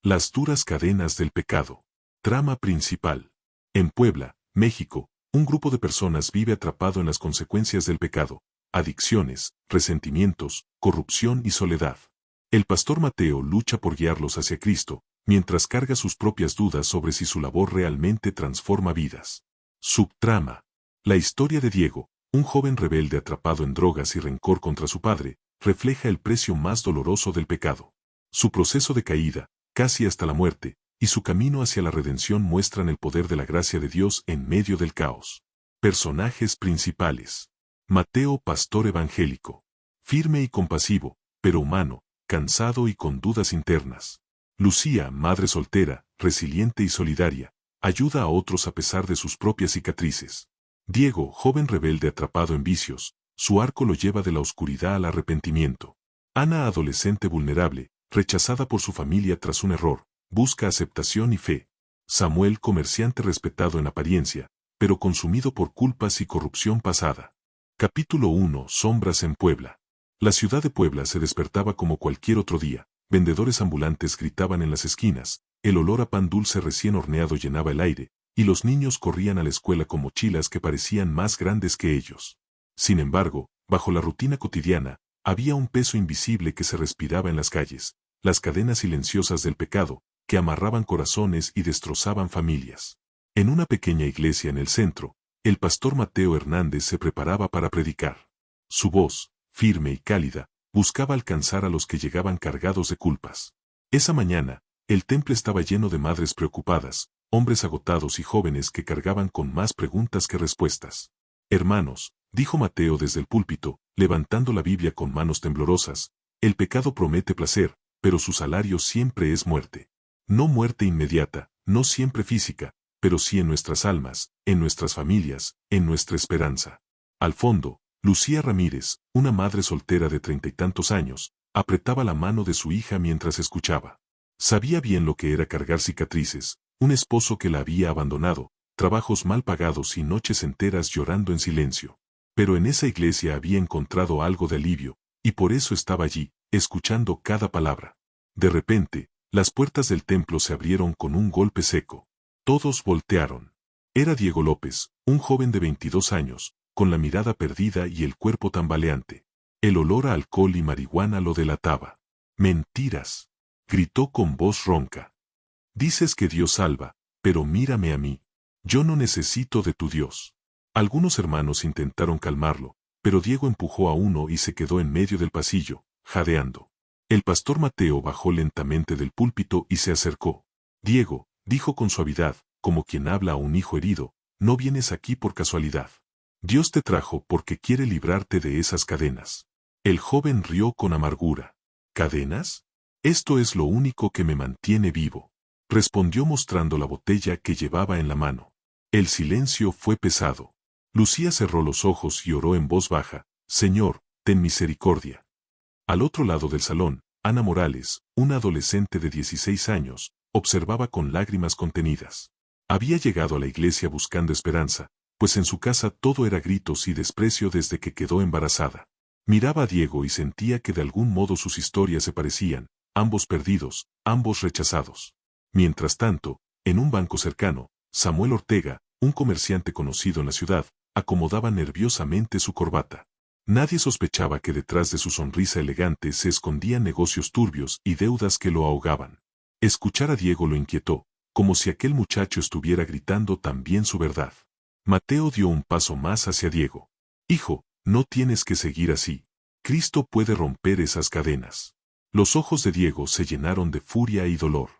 Las duras cadenas del pecado. Trama principal. En Puebla, México, un grupo de personas vive atrapado en las consecuencias del pecado, adicciones, resentimientos, corrupción y soledad. El pastor Mateo lucha por guiarlos hacia Cristo, mientras carga sus propias dudas sobre si su labor realmente transforma vidas. Subtrama. La historia de Diego, un joven rebelde atrapado en drogas y rencor contra su padre, refleja el precio más doloroso del pecado. Su proceso de caída, casi hasta la muerte, y su camino hacia la redención muestran el poder de la gracia de Dios en medio del caos. Personajes principales. Mateo, pastor evangélico. Firme y compasivo, pero humano, cansado y con dudas internas. Lucía, madre soltera, resiliente y solidaria, ayuda a otros a pesar de sus propias cicatrices. Diego, joven rebelde atrapado en vicios, su arco lo lleva de la oscuridad al arrepentimiento. Ana, adolescente vulnerable, rechazada por su familia tras un error, busca aceptación y fe. Samuel, comerciante respetado en apariencia, pero consumido por culpas y corrupción pasada. Capítulo 1. Sombras en Puebla. La ciudad de Puebla se despertaba como cualquier otro día, vendedores ambulantes gritaban en las esquinas, el olor a pan dulce recién horneado llenaba el aire, y los niños corrían a la escuela con mochilas que parecían más grandes que ellos. Sin embargo, bajo la rutina cotidiana, había un peso invisible que se respiraba en las calles, las cadenas silenciosas del pecado, que amarraban corazones y destrozaban familias. En una pequeña iglesia en el centro, el pastor Mateo Hernández se preparaba para predicar. Su voz, firme y cálida, buscaba alcanzar a los que llegaban cargados de culpas. Esa mañana, el templo estaba lleno de madres preocupadas, hombres agotados y jóvenes que cargaban con más preguntas que respuestas. Hermanos, dijo Mateo desde el púlpito, levantando la Biblia con manos temblorosas, el pecado promete placer, pero su salario siempre es muerte. No muerte inmediata, no siempre física, pero sí en nuestras almas, en nuestras familias, en nuestra esperanza. Al fondo, Lucía Ramírez, una madre soltera de 30 y tantos años, apretaba la mano de su hija mientras escuchaba. Sabía bien lo que era cargar cicatrices, un esposo que la había abandonado, trabajos mal pagados y noches enteras llorando en silencio. Pero en esa iglesia había encontrado algo de alivio, y por eso estaba allí, escuchando cada palabra. De repente, las puertas del templo se abrieron con un golpe seco. Todos voltearon. Era Diego López, un joven de 22 años, con la mirada perdida y el cuerpo tambaleante. El olor a alcohol y marihuana lo delataba. «Mentiras», gritó con voz ronca. «Dices que Dios salva, pero mírame a mí. Yo no necesito de tu Dios». Algunos hermanos intentaron calmarlo, pero Diego empujó a uno y se quedó en medio del pasillo, jadeando. El pastor Mateo bajó lentamente del púlpito y se acercó. «Diego», dijo con suavidad, como quien habla a un hijo herido, «no vienes aquí por casualidad. Dios te trajo porque quiere librarte de esas cadenas». El joven rió con amargura. «¿Cadenas? Esto es lo único que me mantiene vivo», respondió mostrando la botella que llevaba en la mano. El silencio fue pesado. Lucía cerró los ojos y oró en voz baja, «Señor, ten misericordia». Al otro lado del salón, Ana Morales, una adolescente de 16 años, observaba con lágrimas contenidas. Había llegado a la iglesia buscando esperanza, pues en su casa todo era gritos y desprecio desde que quedó embarazada. Miraba a Diego y sentía que de algún modo sus historias se parecían, ambos perdidos, ambos rechazados. Mientras tanto, en un banco cercano, Samuel Ortega, un comerciante conocido en la ciudad, acomodaba nerviosamente su corbata. Nadie sospechaba que detrás de su sonrisa elegante se escondían negocios turbios y deudas que lo ahogaban. Escuchar a Diego lo inquietó, como si aquel muchacho estuviera gritando también su verdad. Mateo dio un paso más hacia Diego. «Hijo, no tienes que seguir así. Cristo puede romper esas cadenas». Los ojos de Diego se llenaron de furia y dolor.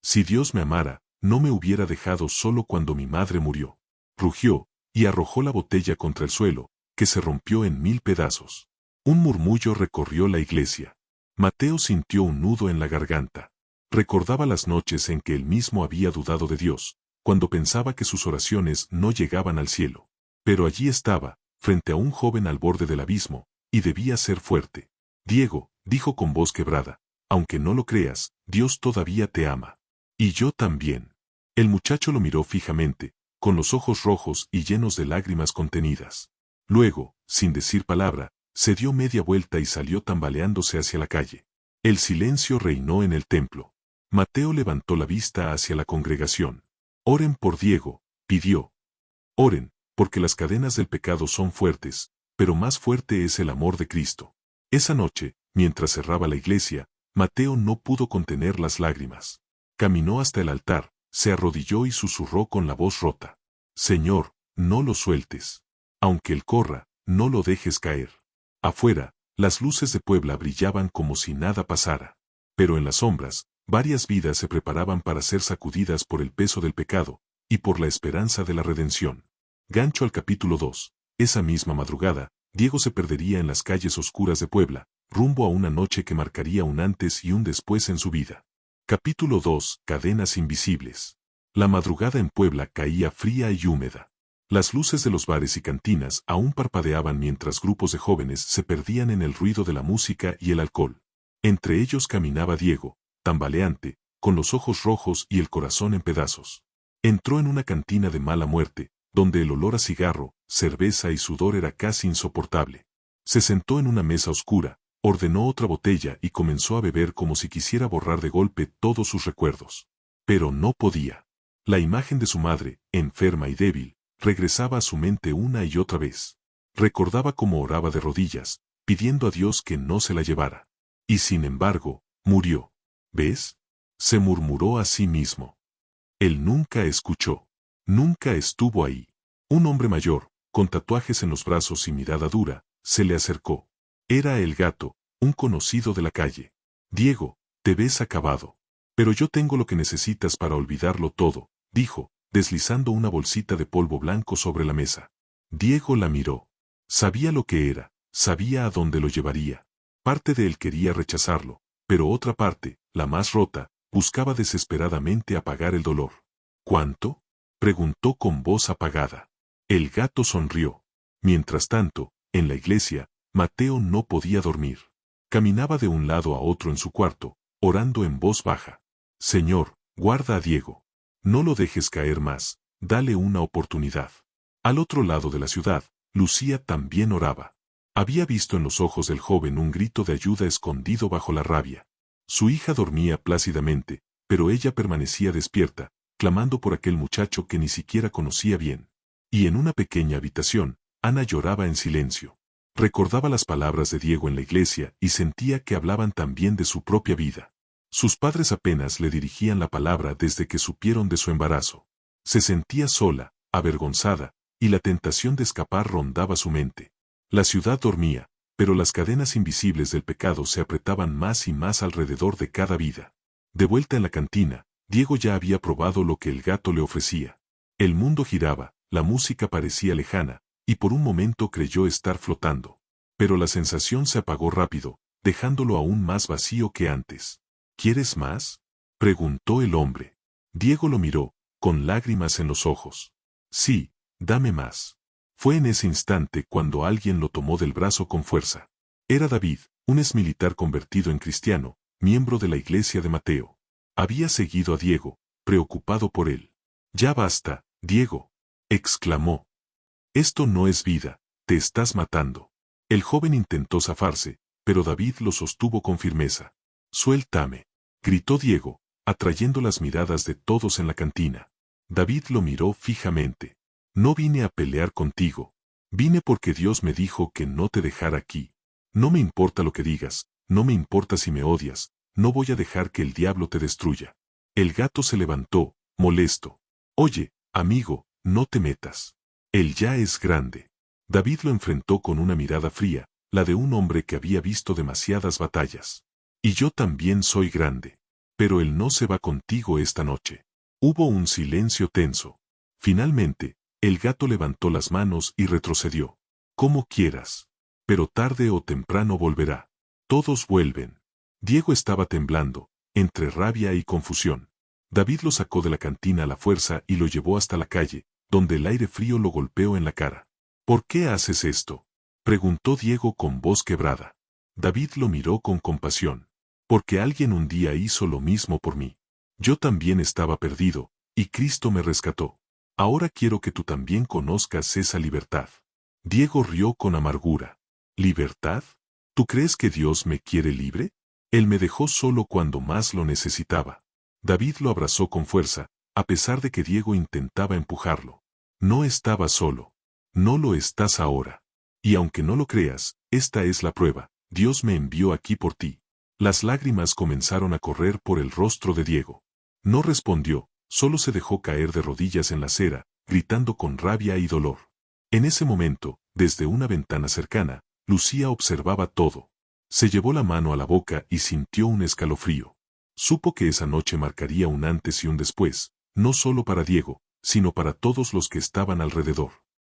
«Si Dios me amara, no me hubiera dejado solo cuando mi madre murió». Rugió, y arrojó la botella contra el suelo, que se rompió en 1000 pedazos. Un murmullo recorrió la iglesia. Mateo sintió un nudo en la garganta. Recordaba las noches en que él mismo había dudado de Dios, cuando pensaba que sus oraciones no llegaban al cielo. Pero allí estaba, frente a un joven al borde del abismo, y debía ser fuerte. «Diego», dijo con voz quebrada, «aunque no lo creas, Dios todavía te ama. Y yo también». El muchacho lo miró fijamente, con los ojos rojos y llenos de lágrimas contenidas. Luego, sin decir palabra, se dio media vuelta y salió tambaleándose hacia la calle. El silencio reinó en el templo. Mateo levantó la vista hacia la congregación. Oren por Diego, pidió. Oren, porque las cadenas del pecado son fuertes, pero más fuerte es el amor de Cristo. Esa noche, mientras cerraba la iglesia, Mateo no pudo contener las lágrimas. Caminó hasta el altar, se arrodilló y susurró con la voz rota. Señor, no lo sueltes. Aunque él corra, no lo dejes caer. Afuera, las luces de Puebla brillaban como si nada pasara. Pero en las sombras, varias vidas se preparaban para ser sacudidas por el peso del pecado, y por la esperanza de la redención. Gancho al capítulo 2. Esa misma madrugada, Diego se perdería en las calles oscuras de Puebla, rumbo a una noche que marcaría un antes y un después en su vida. Capítulo 2. Cadenas invisibles. La madrugada en Puebla caía fría y húmeda. Las luces de los bares y cantinas aún parpadeaban mientras grupos de jóvenes se perdían en el ruido de la música y el alcohol. Entre ellos caminaba Diego, tambaleante, con los ojos rojos y el corazón en pedazos. Entró en una cantina de mala muerte, donde el olor a cigarro, cerveza y sudor era casi insoportable. Se sentó en una mesa oscura, ordenó otra botella y comenzó a beber como si quisiera borrar de golpe todos sus recuerdos. Pero no podía. La imagen de su madre, enferma y débil, regresaba a su mente una y otra vez. Recordaba cómo oraba de rodillas, pidiendo a Dios que no se la llevara. Y sin embargo, murió. ¿Ves? Se murmuró a sí mismo. Él nunca escuchó. Nunca estuvo ahí. Un hombre mayor, con tatuajes en los brazos y mirada dura, se le acercó. Era el gato, un conocido de la calle. Diego, te ves acabado. Pero yo tengo lo que necesitas para olvidarlo todo, dijo, deslizando una bolsita de polvo blanco sobre la mesa. Diego la miró. Sabía lo que era, sabía a dónde lo llevaría. Parte de él quería rechazarlo, pero otra parte, la más rota, buscaba desesperadamente apagar el dolor. ¿Cuánto? Preguntó con voz apagada. El gato sonrió. Mientras tanto, en la iglesia, Mateo no podía dormir. Caminaba de un lado a otro en su cuarto, orando en voz baja. Señor, guarda a Diego. No lo dejes caer más, dale una oportunidad. Al otro lado de la ciudad, Lucía también oraba. Había visto en los ojos del joven un grito de ayuda escondido bajo la rabia. Su hija dormía plácidamente, pero ella permanecía despierta, clamando por aquel muchacho que ni siquiera conocía bien. Y en una pequeña habitación, Ana lloraba en silencio. Recordaba las palabras de Diego en la iglesia y sentía que hablaban también de su propia vida. Sus padres apenas le dirigían la palabra desde que supieron de su embarazo. Se sentía sola, avergonzada, y la tentación de escapar rondaba su mente. La ciudad dormía, pero las cadenas invisibles del pecado se apretaban más y más alrededor de cada vida. De vuelta en la cantina, Diego ya había probado lo que el gato le ofrecía. El mundo giraba, la música parecía lejana, y por un momento creyó estar flotando. Pero la sensación se apagó rápido, dejándolo aún más vacío que antes. ¿Quieres más? Preguntó el hombre. Diego lo miró, con lágrimas en los ojos. Sí, dame más. Fue en ese instante cuando alguien lo tomó del brazo con fuerza. Era David, un exmilitar convertido en cristiano, miembro de la iglesia de Mateo. Había seguido a Diego, preocupado por él. Ya basta, Diego, exclamó. Esto no es vida, te estás matando. El joven intentó zafarse, pero David lo sostuvo con firmeza. Suéltame, gritó Diego, atrayendo las miradas de todos en la cantina. David lo miró fijamente. No vine a pelear contigo. Vine porque Dios me dijo que no te dejara aquí. No me importa lo que digas, no me importa si me odias, no voy a dejar que el diablo te destruya. El gato se levantó, molesto. Oye, amigo, no te metas. Él ya es grande. David lo enfrentó con una mirada fría, la de un hombre que había visto demasiadas batallas. Y yo también soy grande. Pero él no se va contigo esta noche. Hubo un silencio tenso. Finalmente, el gato levantó las manos y retrocedió. Como quieras. Pero tarde o temprano volverá. Todos vuelven. Diego estaba temblando, entre rabia y confusión. David lo sacó de la cantina a la fuerza y lo llevó hasta la calle, donde el aire frío lo golpeó en la cara. ¿Por qué haces esto? Preguntó Diego con voz quebrada. David lo miró con compasión. Porque alguien un día hizo lo mismo por mí. Yo también estaba perdido, y Cristo me rescató. Ahora quiero que tú también conozcas esa libertad. Diego rió con amargura. ¿Libertad? ¿Tú crees que Dios me quiere libre? Él me dejó solo cuando más lo necesitaba. David lo abrazó con fuerza, a pesar de que Diego intentaba empujarlo. No estaba solo. No lo estás ahora. Y aunque no lo creas, esta es la prueba. Dios me envió aquí por ti. Las lágrimas comenzaron a correr por el rostro de Diego. No respondió, solo se dejó caer de rodillas en la acera, gritando con rabia y dolor. En ese momento, desde una ventana cercana, Lucía observaba todo. Se llevó la mano a la boca y sintió un escalofrío. Supo que esa noche marcaría un antes y un después, no solo para Diego, sino para todos los que estaban alrededor.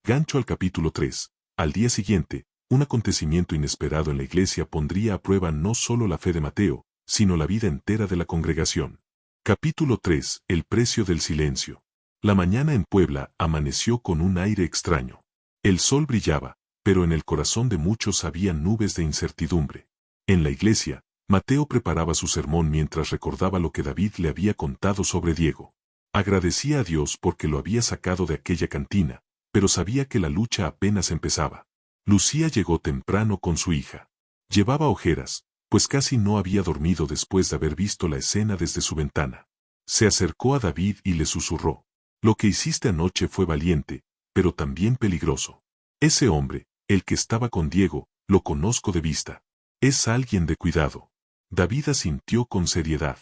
Gancho al capítulo 3. Al día siguiente, un acontecimiento inesperado en la iglesia pondría a prueba no solo la fe de Mateo, sino la vida entera de la congregación. Capítulo 3. El precio del silencio. La mañana en Puebla amaneció con un aire extraño. El sol brillaba, pero en el corazón de muchos había nubes de incertidumbre. En la iglesia, Mateo preparaba su sermón mientras recordaba lo que David le había contado sobre Diego. Agradecía a Dios porque lo había sacado de aquella cantina, pero sabía que la lucha apenas empezaba. Lucía llegó temprano con su hija. Llevaba ojeras, pues casi no había dormido después de haber visto la escena desde su ventana. Se acercó a David y le susurró: «Lo que hiciste anoche fue valiente, pero también peligroso. Ese hombre, el que estaba con Diego, lo conozco de vista. Es alguien de cuidado». David asintió con seriedad.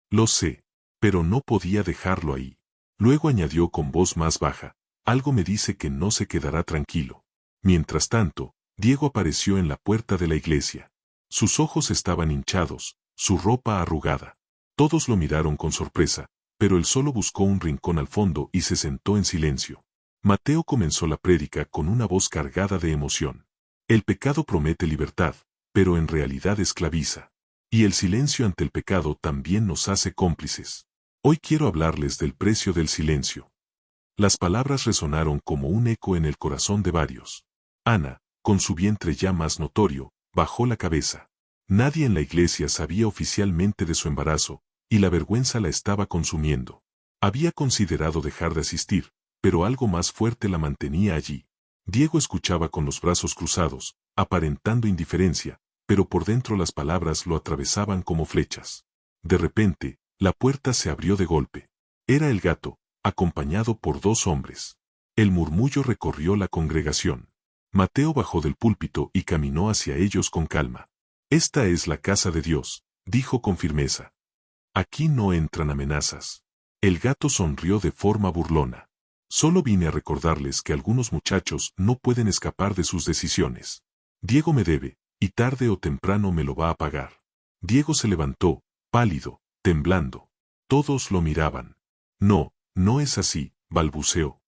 «Lo sé, pero no podía dejarlo ahí». Luego añadió con voz más baja: «Algo me dice que no se quedará tranquilo». Mientras tanto, Diego apareció en la puerta de la iglesia. Sus ojos estaban hinchados, su ropa arrugada. Todos lo miraron con sorpresa, pero él solo buscó un rincón al fondo y se sentó en silencio. Mateo comenzó la prédica con una voz cargada de emoción. El pecado promete libertad, pero en realidad esclaviza. Y el silencio ante el pecado también nos hace cómplices. Hoy quiero hablarles del precio del silencio. Las palabras resonaron como un eco en el corazón de varios. Ana, con su vientre ya más notorio, bajó la cabeza. Nadie en la iglesia sabía oficialmente de su embarazo, y la vergüenza la estaba consumiendo. Había considerado dejar de asistir, pero algo más fuerte la mantenía allí. Diego escuchaba con los brazos cruzados, aparentando indiferencia, pero por dentro las palabras lo atravesaban como flechas. De repente, la puerta se abrió de golpe. Era el gato, acompañado por dos hombres. El murmullo recorrió la congregación. Mateo bajó del púlpito y caminó hacia ellos con calma. «Esta es la casa de Dios», dijo con firmeza. «Aquí no entran amenazas». El gato sonrió de forma burlona. «Solo vine a recordarles que algunos muchachos no pueden escapar de sus decisiones. Diego me debe, y tarde o temprano me lo va a pagar». Diego se levantó, pálido, temblando. Todos lo miraban. «No, no es así», balbuceó.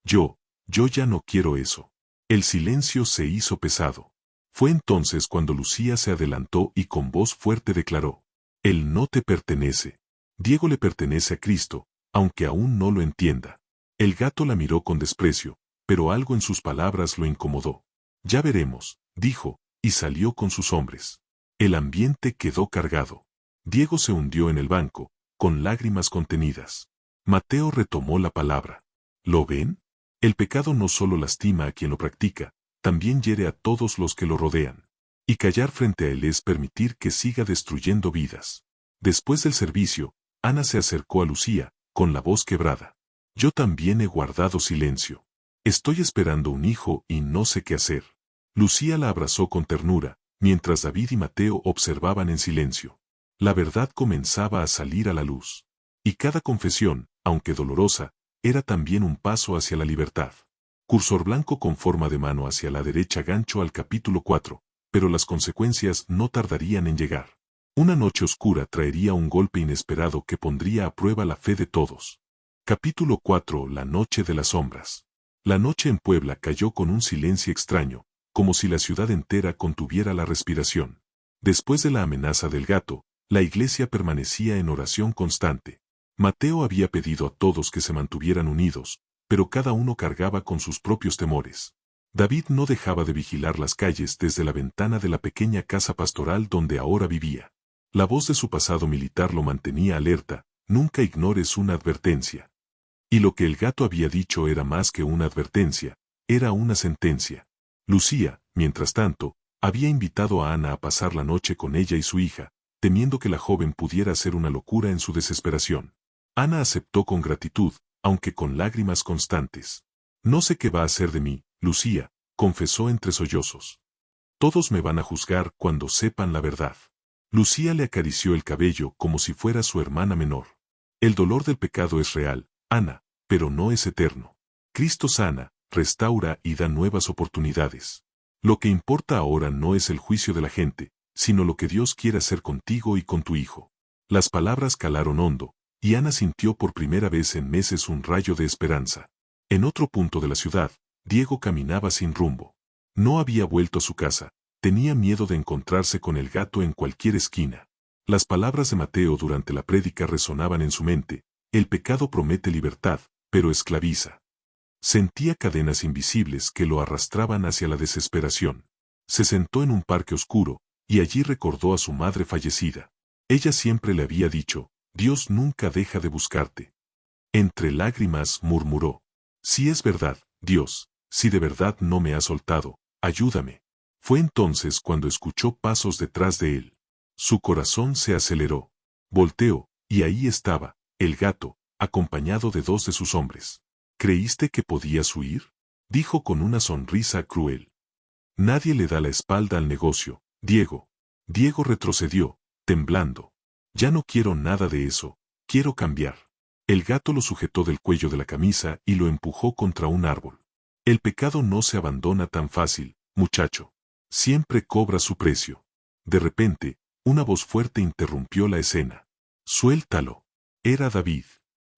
Yo ya no quiero eso». El silencio se hizo pesado. Fue entonces cuando Lucía se adelantó y con voz fuerte declaró: «Él no te pertenece. Diego le pertenece a Cristo, aunque aún no lo entienda». El gato la miró con desprecio, pero algo en sus palabras lo incomodó. «Ya veremos», dijo, y salió con sus hombres. El ambiente quedó cargado. Diego se hundió en el banco, con lágrimas contenidas. Mateo retomó la palabra. «¿Lo ven? El pecado no solo lastima a quien lo practica, también hiere a todos los que lo rodean. Y callar frente a él es permitir que siga destruyendo vidas». Después del servicio, Ana se acercó a Lucía, con la voz quebrada. «Yo también he guardado silencio. Estoy esperando un hijo y no sé qué hacer». Lucía la abrazó con ternura, mientras David y Mateo observaban en silencio. La verdad comenzaba a salir a la luz. Y cada confesión, aunque dolorosa, era también un paso hacia la libertad. Cursor blanco con forma de mano hacia la derecha, gancho al capítulo 4, pero las consecuencias no tardarían en llegar. Una noche oscura traería un golpe inesperado que pondría a prueba la fe de todos. Capítulo 4. La noche de las sombras. La noche en Puebla cayó con un silencio extraño, como si la ciudad entera contuviera la respiración. Después de la amenaza del gato, la iglesia permanecía en oración constante. Mateo había pedido a todos que se mantuvieran unidos, pero cada uno cargaba con sus propios temores. David no dejaba de vigilar las calles desde la ventana de la pequeña casa pastoral donde ahora vivía. La voz de su pasado militar lo mantenía alerta: «Nunca ignores una advertencia». Y lo que el gato había dicho era más que una advertencia, era una sentencia. Lucía, mientras tanto, había invitado a Ana a pasar la noche con ella y su hija, temiendo que la joven pudiera hacer una locura en su desesperación. Ana aceptó con gratitud, aunque con lágrimas constantes. No sé qué va a hacer de mí, Lucía, confesó entre sollozos. Todos me van a juzgar cuando sepan la verdad. Lucía le acarició el cabello como si fuera su hermana menor. El dolor del pecado es real, Ana, pero no es eterno. Cristo sana, restaura y da nuevas oportunidades. Lo que importa ahora no es el juicio de la gente, sino lo que Dios quiere hacer contigo y con tu hijo. Las palabras calaron hondo, y Ana sintió por primera vez en meses un rayo de esperanza. En otro punto de la ciudad, Diego caminaba sin rumbo. No había vuelto a su casa, tenía miedo de encontrarse con el gato en cualquier esquina. Las palabras de Mateo durante la prédica resonaban en su mente: el pecado promete libertad, pero esclaviza. Sentía cadenas invisibles que lo arrastraban hacia la desesperación. Se sentó en un parque oscuro, y allí recordó a su madre fallecida. Ella siempre le había dicho: Dios nunca deja de buscarte. Entre lágrimas murmuró: si es verdad, Dios, si de verdad no me has soltado, ayúdame. Fue entonces cuando escuchó pasos detrás de él. Su corazón se aceleró. Volteó, y ahí estaba, el gato, acompañado de 2 de sus hombres. ¿Creíste que podías huir?, dijo con una sonrisa cruel. Nadie le da la espalda al negocio, Diego. Diego retrocedió, temblando. Ya no quiero nada de eso, quiero cambiar. El gato lo sujetó del cuello de la camisa y lo empujó contra un árbol. El pecado no se abandona tan fácil, muchacho. Siempre cobra su precio. De repente, una voz fuerte interrumpió la escena. Suéltalo. Era David.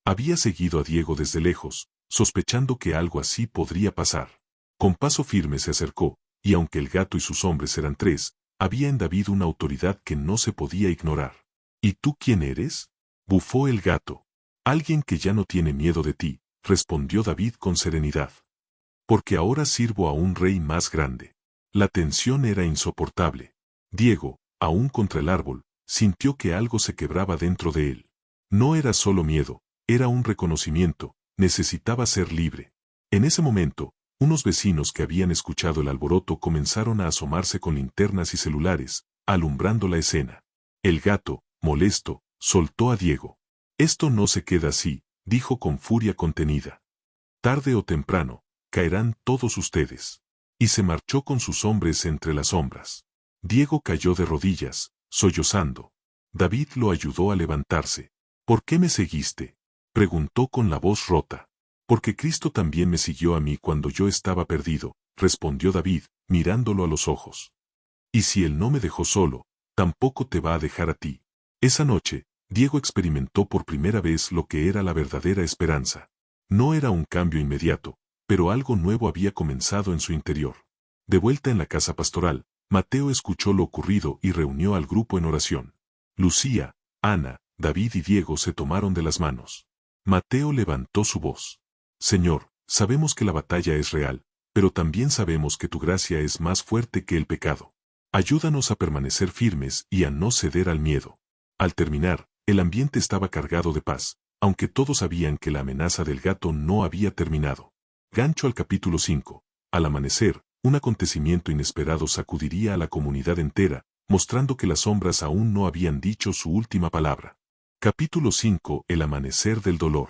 Había seguido a Diego desde lejos, sospechando que algo así podría pasar. Con paso firme se acercó, y aunque el gato y sus hombres eran 3, había en David una autoridad que no se podía ignorar. ¿Y tú quién eres?, bufó el gato. Alguien que ya no tiene miedo de ti, respondió David con serenidad. Porque ahora sirvo a un rey más grande. La tensión era insoportable. Diego, aún contra el árbol, sintió que algo se quebraba dentro de él. No era solo miedo, era un reconocimiento: necesitaba ser libre. En ese momento, unos vecinos que habían escuchado el alboroto comenzaron a asomarse con linternas y celulares, alumbrando la escena. El gato, molesto, soltó a Diego. Esto no se queda así, dijo con furia contenida. Tarde o temprano, caerán todos ustedes. Y se marchó con sus hombres entre las sombras. Diego cayó de rodillas, sollozando. David lo ayudó a levantarse. ¿Por qué me seguiste?, preguntó con la voz rota. Porque Cristo también me siguió a mí cuando yo estaba perdido, respondió David, mirándolo a los ojos. Y si Él no me dejó solo, tampoco te va a dejar a ti. Esa noche, Diego experimentó por primera vez lo que era la verdadera esperanza. No era un cambio inmediato, pero algo nuevo había comenzado en su interior. De vuelta en la casa pastoral, Mateo escuchó lo ocurrido y reunió al grupo en oración. Lucía, Ana, David y Diego se tomaron de las manos. Mateo levantó su voz. Señor, sabemos que la batalla es real, pero también sabemos que tu gracia es más fuerte que el pecado. Ayúdanos a permanecer firmes y a no ceder al miedo. Al terminar, el ambiente estaba cargado de paz, aunque todos sabían que la amenaza del gato no había terminado. Gancho al capítulo 5. Al amanecer, un acontecimiento inesperado sacudiría a la comunidad entera, mostrando que las sombras aún no habían dicho su última palabra. Capítulo 5. El amanecer del dolor.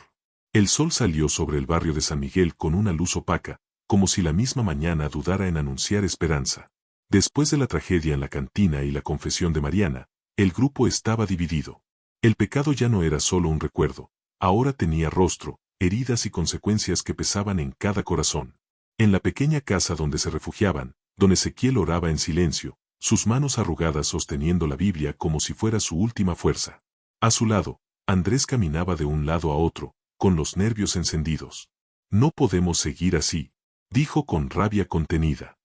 El sol salió sobre el barrio de San Miguel con una luz opaca, como si la misma mañana dudara en anunciar esperanza. Después de la tragedia en la cantina y la confesión de Mariana, el grupo estaba dividido. El pecado ya no era solo un recuerdo, ahora tenía rostro, heridas y consecuencias que pesaban en cada corazón. En la pequeña casa donde se refugiaban, don Ezequiel oraba en silencio, sus manos arrugadas sosteniendo la Biblia como si fuera su última fuerza. A su lado, Andrés caminaba de un lado a otro, con los nervios encendidos. No podemos seguir así, dijo con rabia contenida.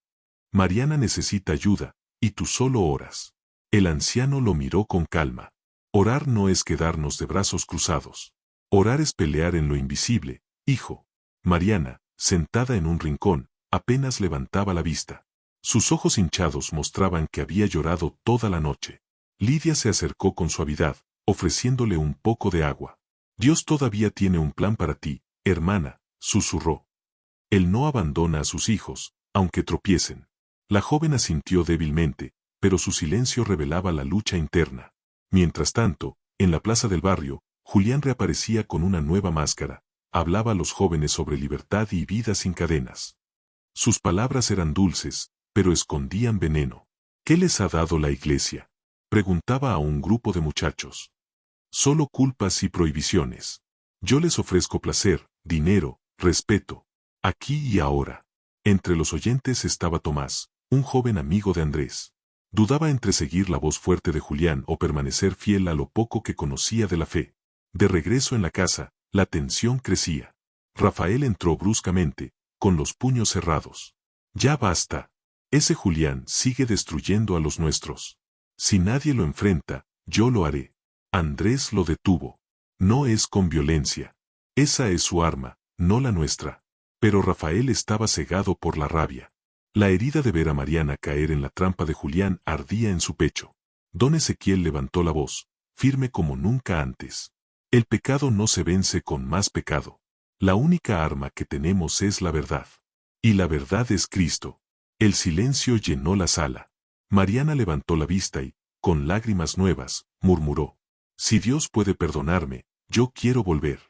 Mariana necesita ayuda, y tú solo oras. El anciano lo miró con calma. Orar no es quedarnos de brazos cruzados. Orar es pelear en lo invisible, hijo. Mariana, sentada en un rincón, apenas levantaba la vista. Sus ojos hinchados mostraban que había llorado toda la noche. Lidia se acercó con suavidad, ofreciéndole un poco de agua. Dios todavía tiene un plan para ti, hermana, susurró. Él no abandona a sus hijos, aunque tropiecen. La joven asintió débilmente, pero su silencio revelaba la lucha interna. Mientras tanto, en la plaza del barrio, Julián reaparecía con una nueva máscara. Hablaba a los jóvenes sobre libertad y vida sin cadenas. Sus palabras eran dulces, pero escondían veneno. ¿Qué les ha dado la iglesia?, preguntaba a un grupo de muchachos. Solo culpas y prohibiciones. Yo les ofrezco placer, dinero, respeto. Aquí y ahora. Entre los oyentes estaba Tomás, un joven amigo de Andrés. Dudaba entre seguir la voz fuerte de Julián o permanecer fiel a lo poco que conocía de la fe. De regreso en la casa, la tensión crecía. Rafael entró bruscamente, con los puños cerrados. Ya basta. Ese Julián sigue destruyendo a los nuestros. Si nadie lo enfrenta, yo lo haré. Andrés lo detuvo. No es con violencia. Esa es su arma, no la nuestra. Pero Rafael estaba cegado por la rabia. La herida de ver a Mariana caer en la trampa de Julián ardía en su pecho. Don Ezequiel levantó la voz, firme como nunca antes. El pecado no se vence con más pecado. La única arma que tenemos es la verdad. Y la verdad es Cristo. El silencio llenó la sala. Mariana levantó la vista y, con lágrimas nuevas, murmuró: si Dios puede perdonarme, yo quiero volver.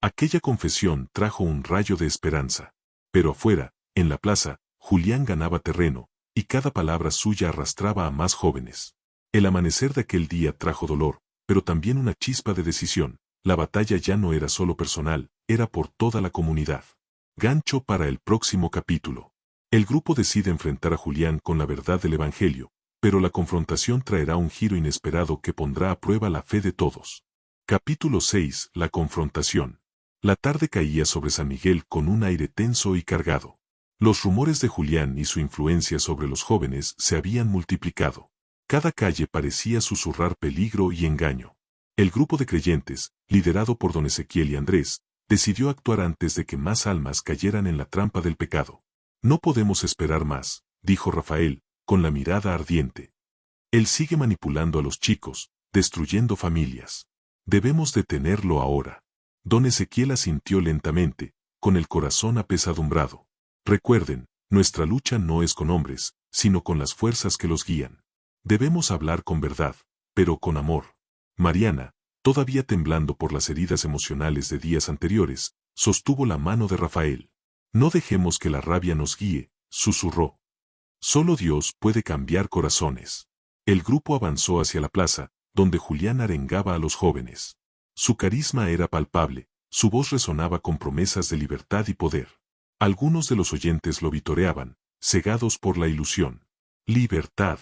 Aquella confesión trajo un rayo de esperanza. Pero afuera, en la plaza, Julián ganaba terreno, y cada palabra suya arrastraba a más jóvenes. El amanecer de aquel día trajo dolor, pero también una chispa de decisión. La batalla ya no era solo personal, era por toda la comunidad. Gancho para el próximo capítulo. El grupo decide enfrentar a Julián con la verdad del Evangelio, pero la confrontación traerá un giro inesperado que pondrá a prueba la fe de todos. Capítulo 6. La confrontación. La tarde caía sobre San Miguel con un aire tenso y cargado. Los rumores de Julián y su influencia sobre los jóvenes se habían multiplicado. Cada calle parecía susurrar peligro y engaño. El grupo de creyentes, liderado por don Ezequiel y Andrés, decidió actuar antes de que más almas cayeran en la trampa del pecado. No podemos esperar más, dijo Rafael, con la mirada ardiente. Él sigue manipulando a los chicos, destruyendo familias. Debemos detenerlo ahora. Don Ezequiel asintió lentamente, con el corazón apesadumbrado. Recuerden, nuestra lucha no es con hombres, sino con las fuerzas que los guían. Debemos hablar con verdad, pero con amor. Mariana, todavía temblando por las heridas emocionales de días anteriores, sostuvo la mano de Rafael. No dejemos que la rabia nos guíe, susurró. Solo Dios puede cambiar corazones. El grupo avanzó hacia la plaza, donde Julián arengaba a los jóvenes. Su carisma era palpable, su voz resonaba con promesas de libertad y poder. Algunos de los oyentes lo vitoreaban, cegados por la ilusión. ¡Libertad!,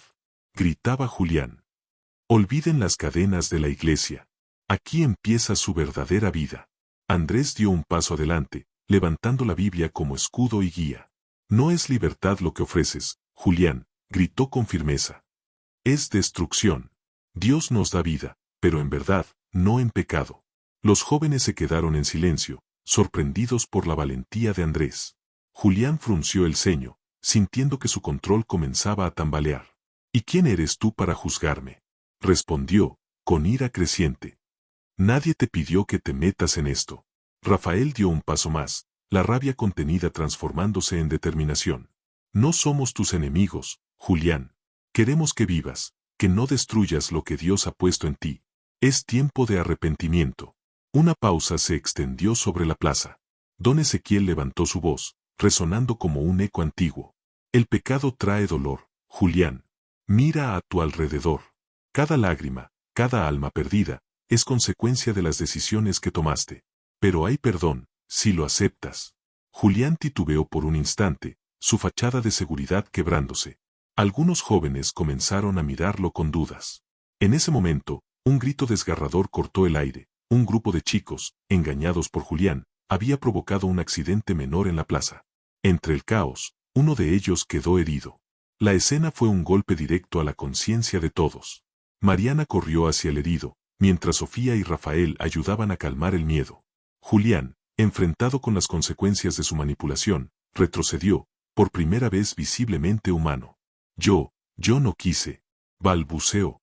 gritaba Julián. Olviden las cadenas de la iglesia. Aquí empieza su verdadera vida. Andrés dio un paso adelante, levantando la Biblia como escudo y guía. No es libertad lo que ofreces, Julián, gritó con firmeza. Es destrucción. Dios nos da vida, pero en verdad, no en pecado. Los jóvenes se quedaron en silencio, sorprendidos por la valentía de Andrés. Julián frunció el ceño, sintiendo que su control comenzaba a tambalear. ¿Y quién eres tú para juzgarme?, respondió, con ira creciente. Nadie te pidió que te metas en esto. Rafael dio un paso más, la rabia contenida transformándose en determinación. No somos tus enemigos, Julián. Queremos que vivas, que no destruyas lo que Dios ha puesto en ti. Es tiempo de arrepentimiento. Una pausa se extendió sobre la plaza. Don Ezequiel levantó su voz, resonando como un eco antiguo. El pecado trae dolor, Julián. Mira a tu alrededor. Cada lágrima, cada alma perdida, es consecuencia de las decisiones que tomaste. Pero hay perdón, si lo aceptas. Julián titubeó por un instante, su fachada de seguridad quebrándose. Algunos jóvenes comenzaron a mirarlo con dudas. En ese momento, un grito desgarrador cortó el aire. Un grupo de chicos, engañados por Julián, había provocado un accidente menor en la plaza. Entre el caos, uno de ellos quedó herido. La escena fue un golpe directo a la conciencia de todos. Mariana corrió hacia el herido, mientras Sofía y Rafael ayudaban a calmar el miedo. Julián, enfrentado con las consecuencias de su manipulación, retrocedió, por primera vez visiblemente humano. Yo no quise, balbuceó.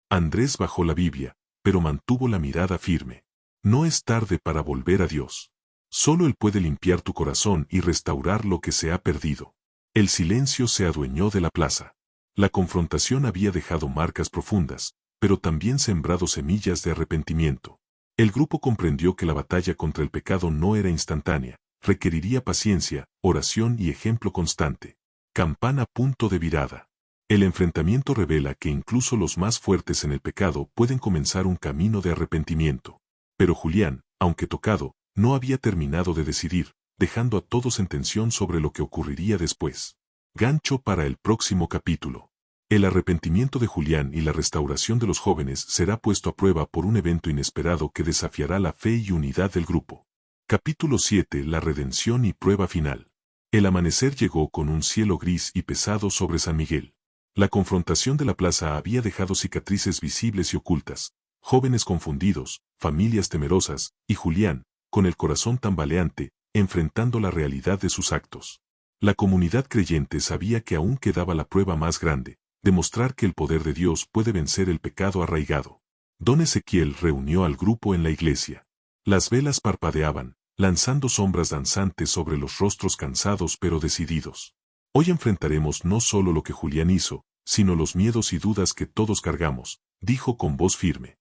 Andrés bajó la Biblia, pero mantuvo la mirada firme. No es tarde para volver a Dios. Solo Él puede limpiar tu corazón y restaurar lo que se ha perdido. El silencio se adueñó de la plaza. La confrontación había dejado marcas profundas, pero también sembrado semillas de arrepentimiento. El grupo comprendió que la batalla contra el pecado no era instantánea, requeriría paciencia, oración y ejemplo constante. Campana. Punto de virada. El enfrentamiento revela que incluso los más fuertes en el pecado pueden comenzar un camino de arrepentimiento. Pero Julián, aunque tocado, no había terminado de decidir, dejando a todos en tensión sobre lo que ocurriría después. Gancho para el próximo capítulo. El arrepentimiento de Julián y la restauración de los jóvenes será puesto a prueba por un evento inesperado que desafiará la fe y unidad del grupo. Capítulo 7. La redención y prueba final. El amanecer llegó con un cielo gris y pesado sobre San Miguel. La confrontación de la plaza había dejado cicatrices visibles y ocultas, jóvenes confundidos, familias temerosas, y Julián, con el corazón tambaleante, enfrentando la realidad de sus actos. La comunidad creyente sabía que aún quedaba la prueba más grande, demostrar que el poder de Dios puede vencer el pecado arraigado. Don Ezequiel reunió al grupo en la iglesia. Las velas parpadeaban, lanzando sombras danzantes sobre los rostros cansados pero decididos. Hoy enfrentaremos no solo lo que Julián hizo, sino los miedos y dudas que todos cargamos, dijo con voz firme.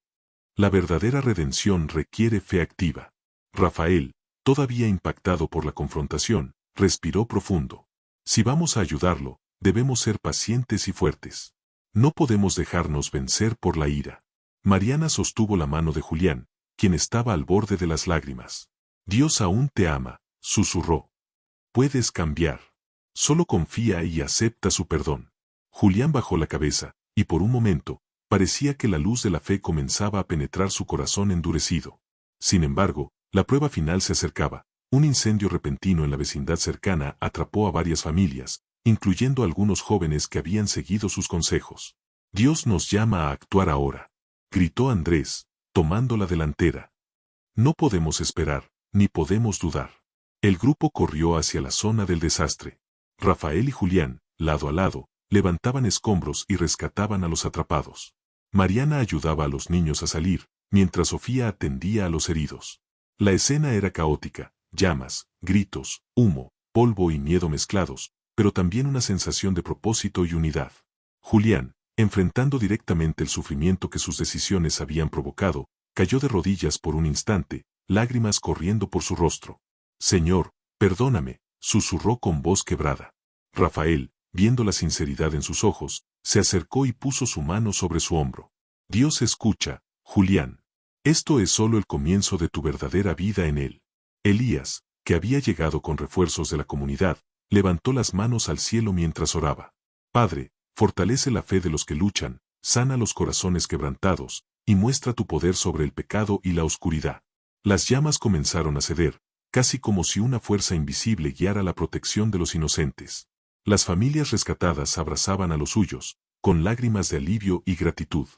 La verdadera redención requiere fe activa. Rafael, todavía impactado por la confrontación, respiró profundo. Si vamos a ayudarlo, debemos ser pacientes y fuertes. No podemos dejarnos vencer por la ira. Mariana sostuvo la mano de Julián, quien estaba al borde de las lágrimas. Dios aún te ama, susurró. Puedes cambiar. Solo confía y acepta su perdón. Julián bajó la cabeza, y por un momento, parecía que la luz de la fe comenzaba a penetrar su corazón endurecido. Sin embargo, la prueba final se acercaba. Un incendio repentino en la vecindad cercana atrapó a varias familias, incluyendo a algunos jóvenes que habían seguido sus consejos. Dios nos llama a actuar ahora, gritó Andrés, tomando la delantera. No podemos esperar, ni podemos dudar. El grupo corrió hacia la zona del desastre. Rafael y Julián, lado a lado, levantaban escombros y rescataban a los atrapados. Mariana ayudaba a los niños a salir, mientras Sofía atendía a los heridos. La escena era caótica, llamas, gritos, humo, polvo y miedo mezclados, pero también una sensación de propósito y unidad. Julián, enfrentando directamente el sufrimiento que sus decisiones habían provocado, cayó de rodillas por un instante, lágrimas corriendo por su rostro. Señor, perdóname, susurró con voz quebrada. Rafael, viendo la sinceridad en sus ojos, se acercó y puso su mano sobre su hombro. Dios escucha, Julián. Esto es solo el comienzo de tu verdadera vida en Él. Elías, que había llegado con refuerzos de la comunidad, levantó las manos al cielo mientras oraba. Padre, fortalece la fe de los que luchan, sana los corazones quebrantados, y muestra tu poder sobre el pecado y la oscuridad. Las llamas comenzaron a ceder, casi como si una fuerza invisible guiara la protección de los inocentes. Las familias rescatadas abrazaban a los suyos, con lágrimas de alivio y gratitud.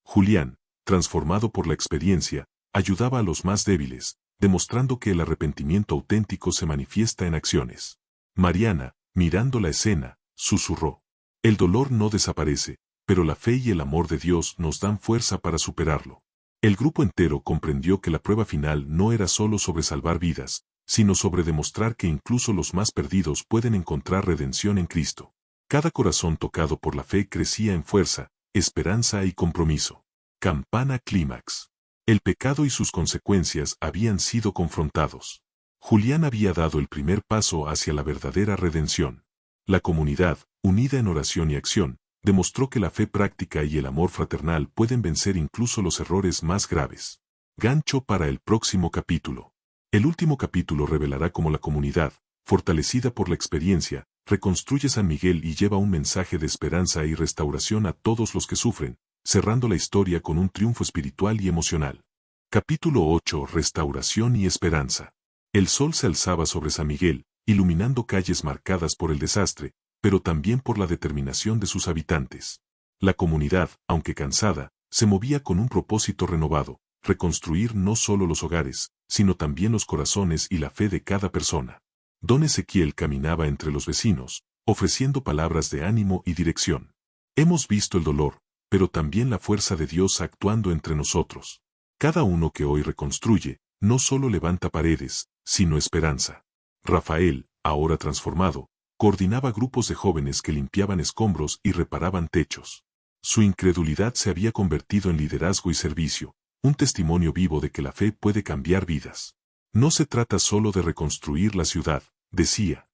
Julián, transformado por la experiencia, ayudaba a los más débiles, demostrando que el arrepentimiento auténtico se manifiesta en acciones. Mariana, mirando la escena, susurró. El dolor no desaparece, pero la fe y el amor de Dios nos dan fuerza para superarlo. El grupo entero comprendió que la prueba final no era solo sobre salvar vidas, sino sobre demostrar que incluso los más perdidos pueden encontrar redención en Cristo. Cada corazón tocado por la fe crecía en fuerza, esperanza y compromiso. Campana clímax. El pecado y sus consecuencias habían sido confrontados. Julián había dado el primer paso hacia la verdadera redención. La comunidad, unida en oración y acción, demostró que la fe práctica y el amor fraternal pueden vencer incluso los errores más graves. Gancho para el próximo capítulo. El último capítulo revelará cómo la comunidad, fortalecida por la experiencia, reconstruye San Miguel y lleva un mensaje de esperanza y restauración a todos los que sufren, cerrando la historia con un triunfo espiritual y emocional. Capítulo 8. Restauración y esperanza. El sol se alzaba sobre San Miguel, iluminando calles marcadas por el desastre, pero también por la determinación de sus habitantes. La comunidad, aunque cansada, se movía con un propósito renovado, reconstruir no solo los hogares, sino también los corazones y la fe de cada persona. Don Ezequiel caminaba entre los vecinos, ofreciendo palabras de ánimo y dirección. Hemos visto el dolor, pero también la fuerza de Dios actuando entre nosotros. Cada uno que hoy reconstruye, no solo levanta paredes, sino esperanza. Rafael, ahora transformado, coordinaba grupos de jóvenes que limpiaban escombros y reparaban techos. Su incredulidad se había convertido en liderazgo y servicio, un testimonio vivo de que la fe puede cambiar vidas. No se trata solo de reconstruir la ciudad, decía.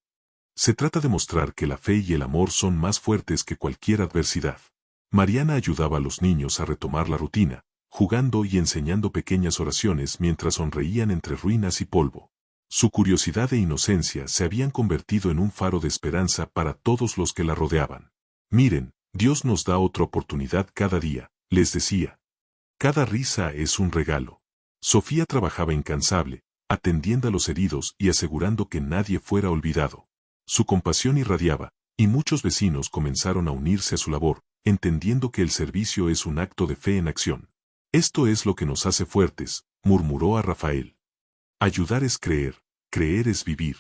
Se trata de mostrar que la fe y el amor son más fuertes que cualquier adversidad. Mariana ayudaba a los niños a retomar la rutina, jugando y enseñando pequeñas oraciones mientras sonreían entre ruinas y polvo. Su curiosidad e inocencia se habían convertido en un faro de esperanza para todos los que la rodeaban. Miren, Dios nos da otra oportunidad cada día, les decía. Cada risa es un regalo. Sofía trabajaba incansable, atendiendo a los heridos y asegurando que nadie fuera olvidado. Su compasión irradiaba, y muchos vecinos comenzaron a unirse a su labor, entendiendo que el servicio es un acto de fe en acción. Esto es lo que nos hace fuertes, murmuró a Rafael. Ayudar es creer, creer es vivir.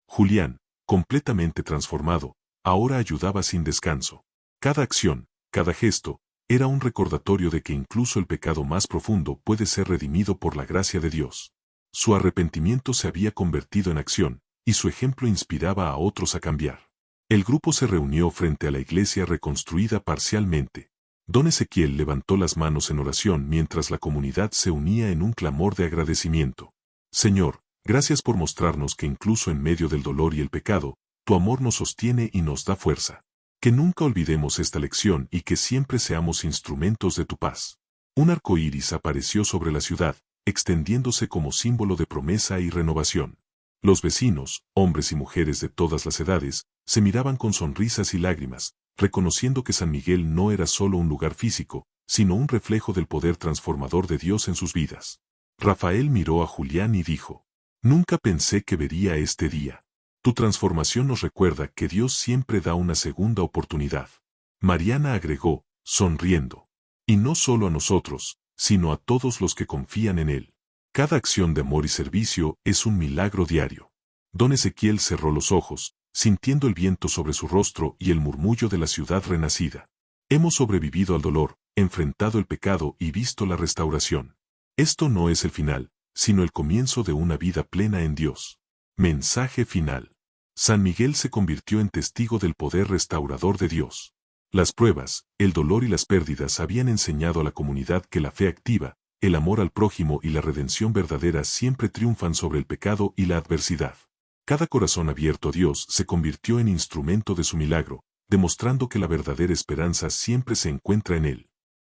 Julián, completamente transformado, ahora ayudaba sin descanso. Cada acción, cada gesto, era un recordatorio de que incluso el pecado más profundo puede ser redimido por la gracia de Dios. Su arrepentimiento se había convertido en acción, y su ejemplo inspiraba a otros a cambiar. El grupo se reunió frente a la iglesia reconstruida parcialmente. Don Ezequiel levantó las manos en oración mientras la comunidad se unía en un clamor de agradecimiento. Señor, gracias por mostrarnos que incluso en medio del dolor y el pecado, tu amor nos sostiene y nos da fuerza. Que nunca olvidemos esta lección y que siempre seamos instrumentos de tu paz. Un arco iris apareció sobre la ciudad, extendiéndose como símbolo de promesa y renovación. Los vecinos, hombres y mujeres de todas las edades, se miraban con sonrisas y lágrimas, reconociendo que San Miguel no era solo un lugar físico, sino un reflejo del poder transformador de Dios en sus vidas. Rafael miró a Julián y dijo: Nunca pensé que vería este día. Tu transformación nos recuerda que Dios siempre da una segunda oportunidad. Mariana agregó, sonriendo. Y no solo a nosotros, sino a todos los que confían en Él. Cada acción de amor y servicio es un milagro diario. Don Ezequiel cerró los ojos, sintiendo el viento sobre su rostro y el murmullo de la ciudad renacida. Hemos sobrevivido al dolor, enfrentado el pecado y visto la restauración. Esto no es el final, sino el comienzo de una vida plena en Dios. Mensaje final. San Miguel se convirtió en testigo del poder restaurador de Dios. Las pruebas, el dolor y las pérdidas habían enseñado a la comunidad que la fe activa, el amor al prójimo y la redención verdadera siempre triunfan sobre el pecado y la adversidad. Cada corazón abierto a Dios se convirtió en instrumento de su milagro, demostrando que la verdadera esperanza siempre se encuentra en Él.